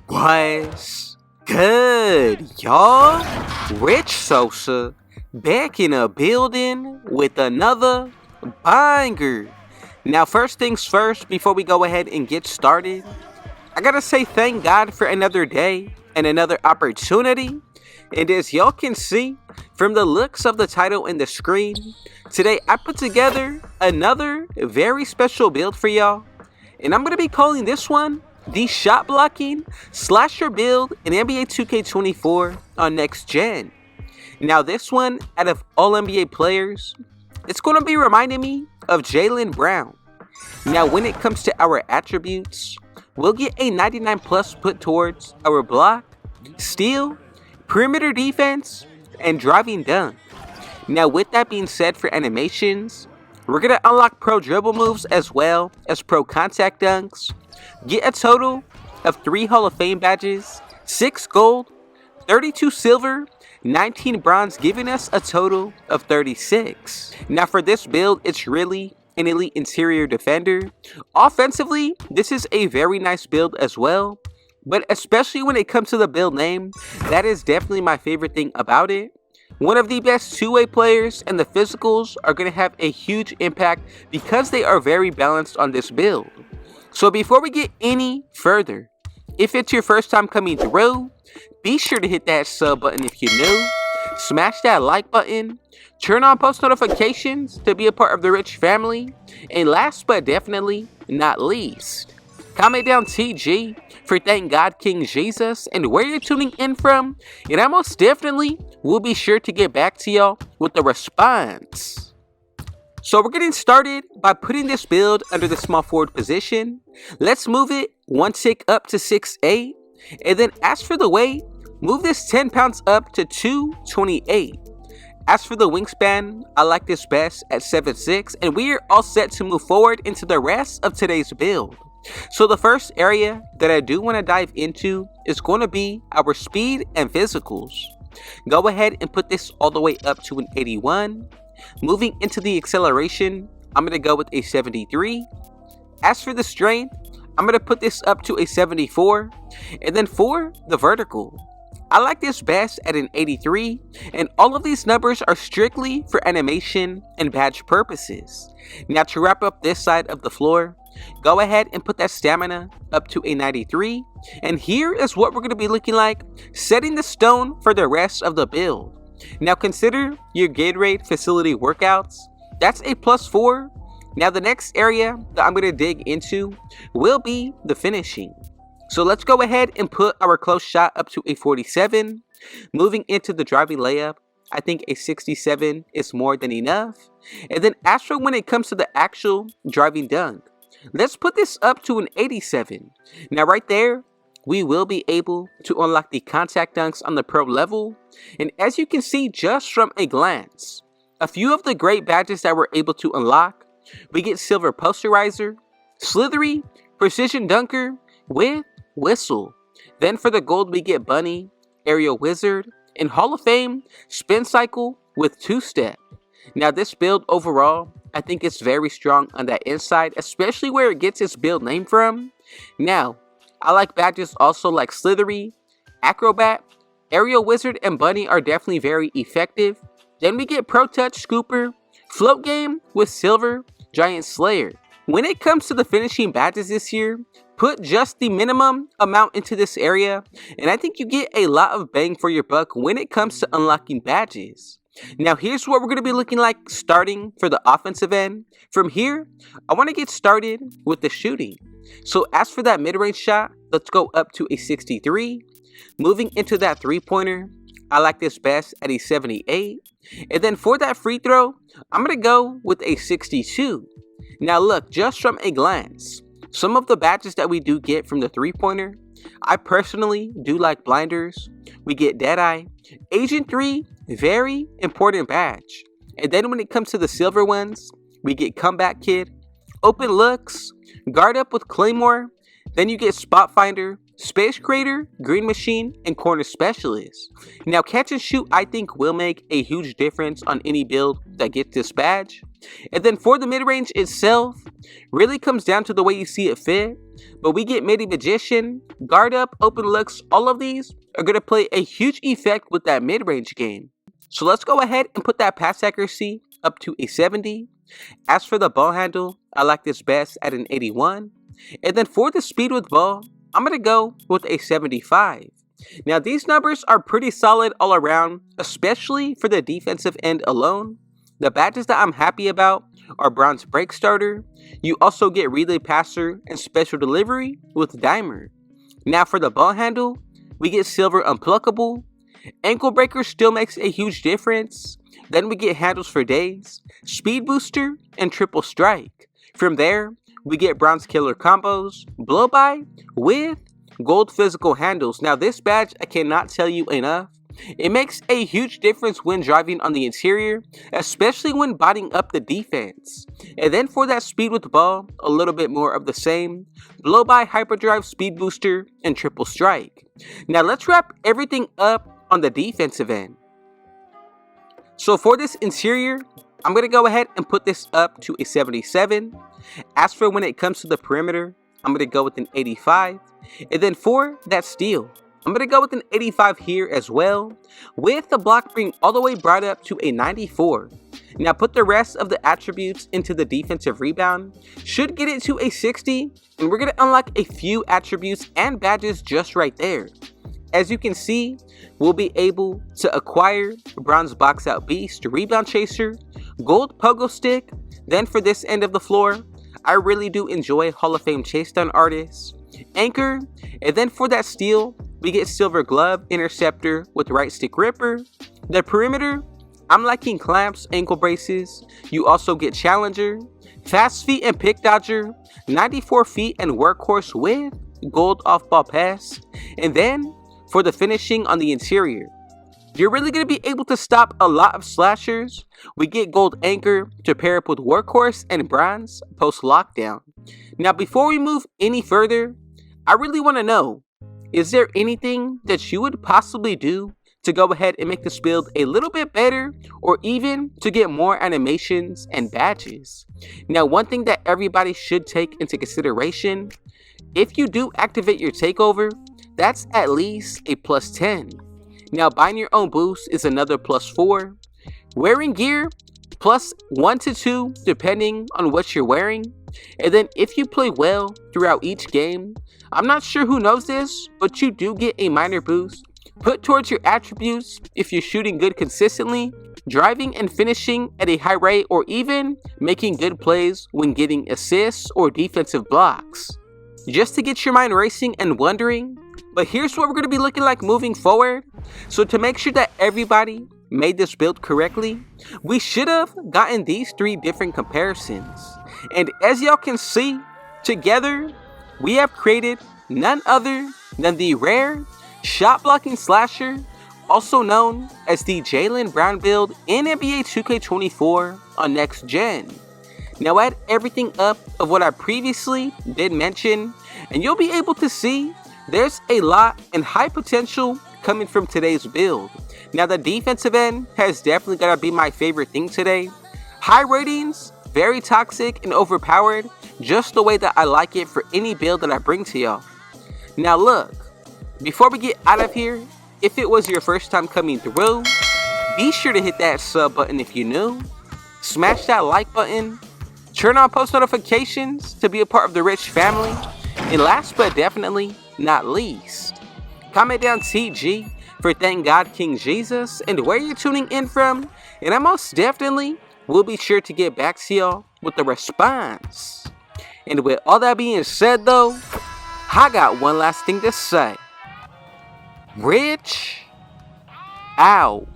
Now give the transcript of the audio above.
What's good, y'all? Rich Sosa back in a building with another banger. Now, first things first, before we go ahead and get started, I gotta say thank God for another day and another opportunity. And as y'all can see from the looks of the title and the screen, today I put together another very special build for y'all. And I'm gonna be calling this one the shot blocking slasher build in NBA 2K24 on next gen. Now this one, out of all NBA players, it's gonna be reminding me of Jaylen Brown. Now when it comes to our attributes, we'll get a 99 plus put towards our block, steal, perimeter defense, and driving dunk. Now with that being said, for animations, we're gonna unlock pro dribble moves as well as pro contact dunks, get a total of 3 Hall of Fame badges, 6 gold, 32 silver, 19 bronze, giving us a total of 36. Now for this build, it's really an elite interior defender. Offensively, this is a very nice build as well, but especially when it comes to the build name, that is definitely my favorite thing about it. One of the best two-way players, and the physicals are going to have a huge impact because they are very balanced on this build. So before we get any further, if it's your first time coming through, be sure to hit that sub button if you're new, smash that like button, turn on post notifications to be a part of the rich family, and last but definitely not least, comment down TG for thank God King Jesus and where you're tuning in from, and I most definitely will be sure to get back to y'all with the response. So we're getting started by putting this build under the small forward position. Let's move it one tick up to 6'8", and then as for the weight, move this 10 pounds up to 228. As for the wingspan, I like this best at 7'6", and we are all set to move forward into the rest of today's build. So the first area that I do want to dive into is going to be our speed and physicals. Go ahead and put this all the way up to an 81. Moving into the acceleration, I'm going to go with a 73. As for the strength, I'm going to put this up to a 74. And then for the vertical, I like this best at an 83, and all of these numbers are strictly for animation and badge purposes. Now to wrap up this side of the floor, go ahead and put that stamina up to a 93, and here is what we're going to be looking like, setting the stone for the rest of the build. Now consider your Gatorade facility workouts, that's a +4. Now the next area that I'm going to dig into will be the finishing. So let's go ahead and put our close shot up to a 47. Moving into the driving layup, I think a 67 is more than enough. And then as for when it comes to the actual driving dunk, let's put this up to an 87. Now right there, we will be able to unlock the contact dunks on the pro level. And as you can see just from a glance, a few of the great badges that we're able to unlock, we get silver posterizer, slithery, precision dunker with whistle. Then for the gold, we get bunny, aerial wizard, and Hall of Fame spin cycle with two-step. Now this build overall, I think it's very strong on that inside, especially where it gets its build name from. Now, I like badges also like slithery, acrobat, aerial wizard, and bunny are definitely very effective. Then we get pro touch scooper, float game with silver, giant slayer. When it comes to the finishing badges this year, put just the minimum amount into this area, and I think you get a lot of bang for your buck when it comes to unlocking badges. Now here's what we're going to be looking like starting for the offensive end. From here, I want to get started with the shooting. So as for that mid-range shot, let's go up to a 63. Moving into that three-pointer, I like this best at a 78. And then for that free throw, I'm going to go with a 62. Now look, just from a glance, some of the badges that we do get from the three-pointer, I personally do like blinders. We get Deadeye, Agent 3, very important badge. And then when it comes to the silver ones, we get Comeback Kid, Open Looks, Guard Up with Claymore, then you get Spot Finder, Space Creator, Green Machine, and Corner Specialist. Now catch and shoot I think will make a huge difference on any build that gets this badge. And then for the mid-range itself, really comes down to the way you see it fit. But we get Midi Magician, Guard Up, Open Looks, all of these are going to play a huge effect with that mid-range game. So let's go ahead and put that pass accuracy up to a 70. As for the ball handle, I like this best at an 81. And then for the speed with ball, I'm going to go with a 75. Now these numbers are pretty solid all around, especially for the defensive end alone. The badges that I'm happy about are Bronze Break Starter. You also get Relay Passer and Special Delivery with Dimer. Now for the ball handle, we get Silver Unpluckable. Ankle Breaker still makes a huge difference. Then we get Handles for Days, Speed Booster, and Triple Strike. From there, we get Bronze Killer Combos, Blow By, with Gold Physical Handles. Now this badge, I cannot tell you enough. It makes a huge difference when driving on the interior, especially when botting up the defense. And then for that speed with the ball, a little bit more of the same. Blow By, Hyperdrive, Speed Booster, and Triple Strike. Now let's wrap everything up on the defensive end. So for this interior, I'm going to go ahead and put this up to a 77. As for when it comes to the perimeter, I'm going to go with an 85. And then for that steal, I'm going to go with an 85 here as well, with the block being all the way brought up to a 94. Now put the rest of the attributes into the defensive rebound, should get it to a 60, and we're going to unlock a few attributes and badges just right there. As you can see, we'll be able to acquire Bronze Box Out Beast, Rebound Chaser, Gold Pogo Stick. Then for this end of the floor, I really do enjoy Hall of Fame Chase Down Artists, Anchor, and then for that steal, we get Silver Glove, Interceptor with Right Stick Ripper. The perimeter, I'm liking Clamps, Ankle Braces. You also get Challenger, Fast Feet and Pick Dodger, 94 Feet and Workhorse with Gold Off-Ball Pass. And then for the finishing on the interior, you're really going to be able to stop a lot of slashers. We get Gold Anchor to pair up with Workhorse and Bronze post lockdown. Now before we move any further, I really want to know, is there anything that you would possibly do to go ahead and make this build a little bit better, or even to get more animations and badges? Now one thing that everybody should take into consideration, if you do activate your takeover, that's at least a plus 10. Now buying your own boost is another plus 4. Wearing gear, plus 1 to 2 depending on what you're wearing. And then if you play well throughout each game, I'm not sure who knows this, but you do get a minor boost put towards your attributes if you're shooting good consistently, driving and finishing at a high rate, or even making good plays when getting assists or defensive blocks. Just to get your mind racing and wondering, but here's what we're going to be looking like moving forward. So to make sure that everybody made this build correctly, we should have gotten these 3 different comparisons. And as y'all can see, together, we have created none other than the rare shot blocking slasher, also known as the Jaylen Brown build in NBA 2K24 on next gen. Now add everything up of what I previously did mention, and you'll be able to see there's a lot and high potential coming from today's build. Now the defensive end has definitely got to be my favorite thing today. High ratings, very toxic and overpowered, just the way that I like it for any build that I bring to y'all. Now look, before we get out of here, if it was your first time coming through, be sure to hit that sub button if you're new, smash that like button, turn on post notifications to be a part of the rich family, and last but definitely not least, comment down TG for Thank God King Jesus and where you're tuning in from, and I most definitely will be sure to get back to y'all with the response. And with all that being said though, I got one last thing to say. Rich out.